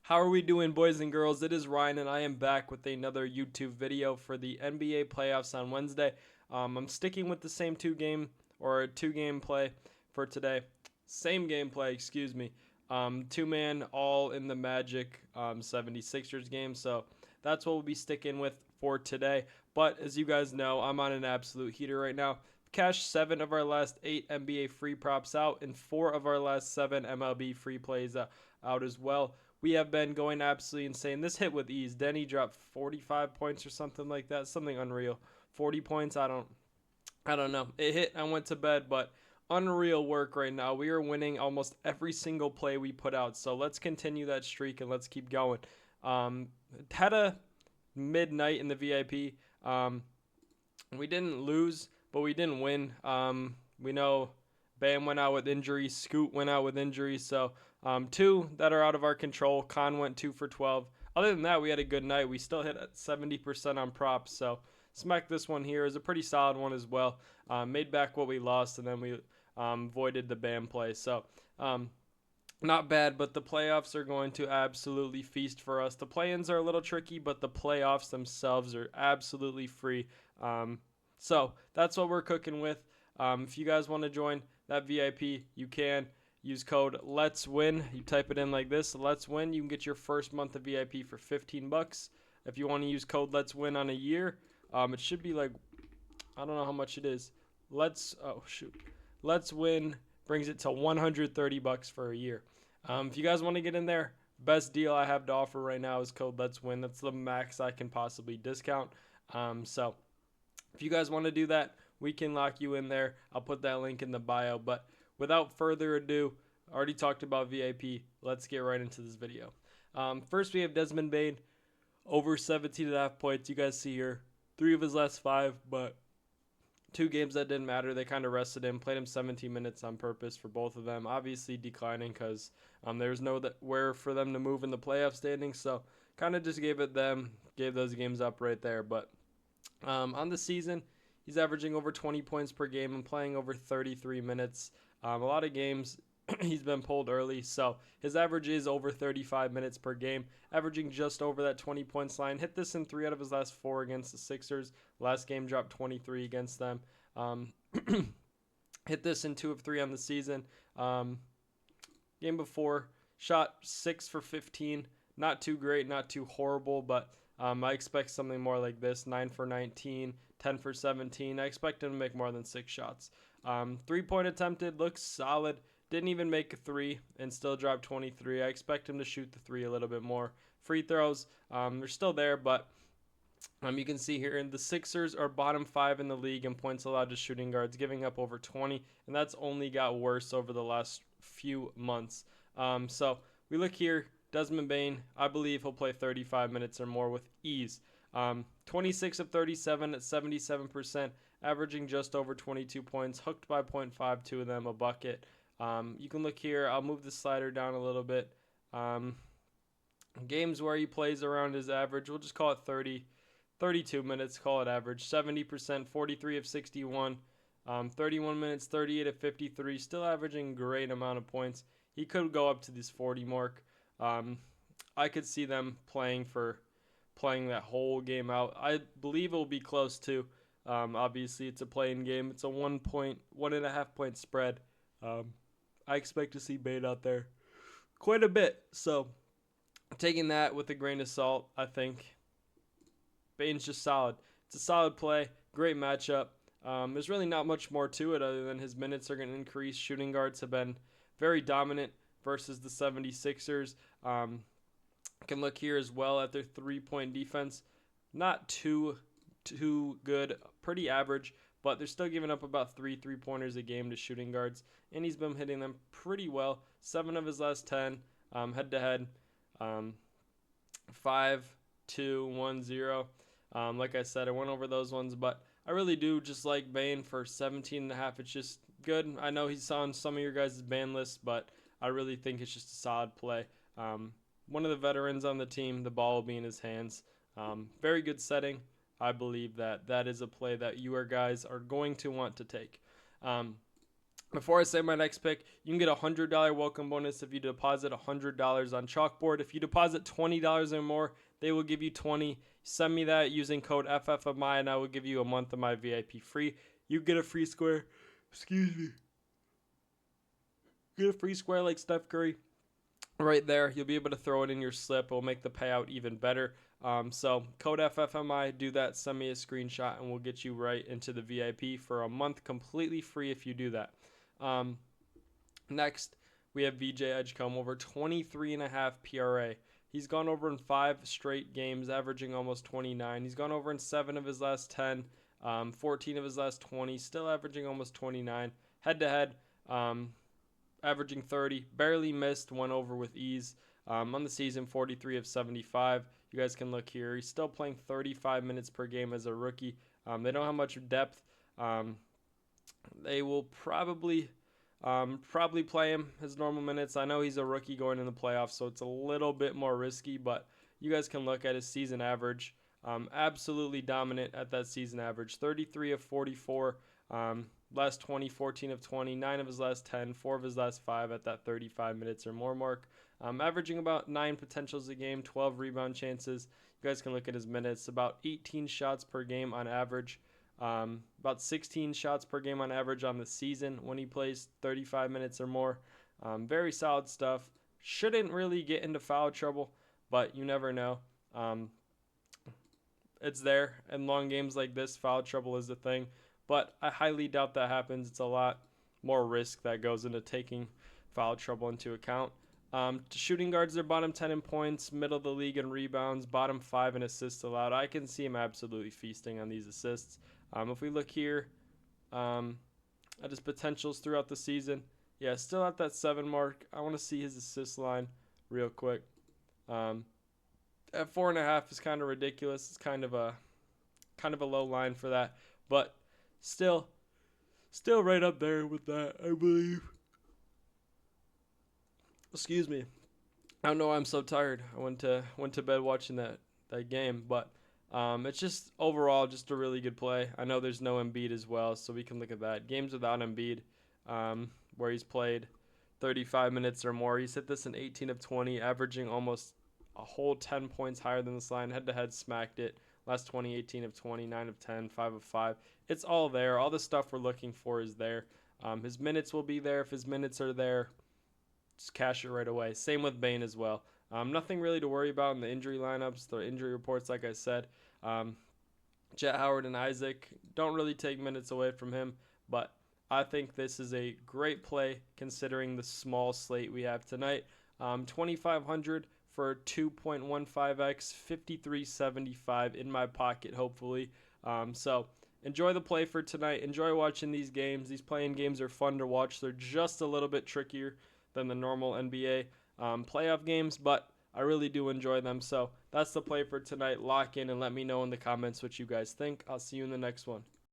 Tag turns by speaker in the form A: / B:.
A: How are we doing, boys and girls? It is Ryan, and I am back with another YouTube video for the NBA playoffs on Wednesday. I'm sticking with the same two-game play for today. Same gameplay, excuse me. Two-man all in the Magic 76ers game, so that's what we'll be sticking with for today. But as you guys know, I'm on an absolute heater right now. Cashed 7 of our last 8 NBA free props out, and 4 of our last 7 MLB free plays out as well. We have been going absolutely insane. This hit with ease. Denny dropped 45 points or something like that. Something unreal. 40 points. I don't know. It hit. I went to bed, but unreal work right now. We are winning almost every single play we put out. So let's continue that streak and let's keep going. Had a midnight in the VIP. We didn't lose, but we didn't win. We know Bam went out with injuries. Scoot went out with injuries. So two that are out of our control. Khan went 2 for 12. Other than that, we had a good night. We still hit at 70% on props. So smack this one here is a pretty solid one as well. Made back what we lost, and then we voided the Bam play. So not bad, but the playoffs are going to absolutely feast for us. The play-ins are a little tricky, but the playoffs themselves are absolutely free. So that's what we're cooking with. If you guys want to join that VIP, you can use code Let's Win. You type it in like this, Let's Win. You can get your first month of VIP for 15 bucks. If you want to use code Let's Win on a year, it should be like, I don't know how much it is. Let's Win brings it to 130 bucks for a year. If you guys want to get in there, best deal I have to offer right now is code Let's Win. That's the max I can possibly discount. So if you guys want to do that, we can lock you in there. I'll put that link in the bio. But without further ado, I already talked about VIP. Let's get right into this video. First, we have Desmond Bane, over 17.5 points. You guys see here, 3 of his last 5, but 2 games that didn't matter. They kind of rested him, played him 17 minutes on purpose for both of them. Obviously declining because there was nowhere for them to move in the playoff standings. So kind of just gave those games up right there. But on the season, he's averaging over 20 points per game and playing over 33 minutes. A lot of games he's been pulled early, so his average is over 35 minutes per game, averaging just over that 20 points line. Hit this in 3 out of his last 4 against the Sixers. Last game dropped 23 against them. Hit this in 2 of 3 on the season. Game before, shot 6 for 15. Not too great, not too horrible, but I expect something more like this. 9 for 19, 10 for 17. I expect him to make more than 6 shots. 3-point attempted, looks solid. Didn't even make a 3 and still dropped 23. I expect him to shoot the 3 a little bit more. Free throws, they're still there, but you can see here the Sixers are bottom 5 in the league in points allowed to shooting guards, giving up over 20, and that's only got worse over the last few months. So we look here, Desmond Bane, I believe he'll play 35 minutes or more with ease. 26 of 37 at 77%, averaging just over 22 points, hooked by 0.5, 2 of them a bucket. You can look here. I'll move the slider down a little bit. Games where he plays around his average, we'll just call it 32 minutes, call it average. 70%, 43 of 61. 31 minutes, 38 of 53. Still averaging great amount of points. He could go up to this 40 mark. I could see them playing that whole game out. I believe it will be close to. Obviously, it's a playing game. It's a 1.5 point spread. I expect to see Bane out there quite a bit. So taking that with a grain of salt, I think Bane's just solid. It's a solid play. Great matchup. There's really not much more to it other than his minutes are going to increase. Shooting guards have been very dominant versus the 76ers. Can look here as well at their 3-point defense. Not too good. Pretty average. But they're still giving up about 3 3-pointers a game to shooting guards. And he's been hitting them pretty well. 7 of his last 10 head-to-head. 5, 2, 1, 0. Like I said, I went over those ones. But I really do just like Bane for 17.5. It's just good. I know he's on some of your guys' ban list, but I really think it's just a solid play. One of the veterans on the team, the ball will be in his hands. Very good setting. I believe that is a play that you guys are going to want to take. Before I say my next pick, you can get a $100 welcome bonus if you deposit $100 on Chalkboard. If you deposit $20 or more, they will give you 20. Send me that using code FFMI, and I will give you a month of my VIP free. You get a free square. Excuse me. Get a free square like Steph Curry right there. You'll be able to throw it in your slip. It will make the payout even better. So code FFMI, do that. Send me a screenshot, and we'll get you right into the VIP for a month completely free if you do that. Next, we have VJ Edgecombe over 23.5 PRA. He's gone over in 5 straight games, averaging almost 29. He's gone over in 7 of his last 10, 14 of his last 20, still averaging almost 29. Head to head, averaging 30, barely missed, went over with ease. On the season, 43 of 75. You guys can look here. He's still playing 35 minutes per game as a rookie. They don't have much depth. They will probably play him his normal minutes. I know he's a rookie going in the playoffs, so it's a little bit more risky, but you guys can look at his season average. Absolutely dominant at that season average. 33 of 44. Last 20, 14 of 20, 9 of his last 10, 4 of his last 5 at that 35 minutes or more mark. Averaging about 9 potentials a game, 12 rebound chances. You guys can look at his minutes. About 18 shots per game on average. About 16 shots per game on average on the season when he plays 35 minutes or more. Very solid stuff. Shouldn't really get into foul trouble, but you never know. It's there. In long games like this, foul trouble is a thing. But I highly doubt that happens. It's a lot more risk that goes into taking foul trouble into account. Shooting guards are bottom 10 in points, middle of the league in rebounds, bottom 5 in assists allowed. I can see him absolutely feasting on these assists. If we look here at his potentials throughout the season, yeah, still at that 7 mark. I want to see his assist line real quick. At 4.5 is kind of ridiculous. It's kind of a low line for that, but still right up there with that, I believe. Excuse me. I don't know why I'm so tired. I went to bed watching that game, but it's just overall just a really good play. I know there's no Embiid as well, so we can look at that. Games without Embiid, where he's played 35 minutes or more. He's hit this in 18 of 20, averaging almost a whole 10 points higher than this line. Head-to-head smacked it. Last 20, 18 of 20, 9 of 10, 5 of 5. It's all there. All the stuff we're looking for is there. His minutes will be there. If his minutes are there, just cash it right away. Same with Bane as well. Nothing really to worry about in the injury lineups, the injury reports, like I said. Jet Howard and Isaac don't really take minutes away from him, but I think this is a great play considering the small slate we have tonight. 2,500 for 2.15x, 53.75 in my pocket, hopefully. So enjoy the play for tonight. Enjoy watching these games. These playing games are fun to watch. They're just a little bit trickier than the normal NBA playoff games, but I really do enjoy them. So that's the play for tonight. Lock in and let me know in the comments what you guys think. I'll see you in the next one.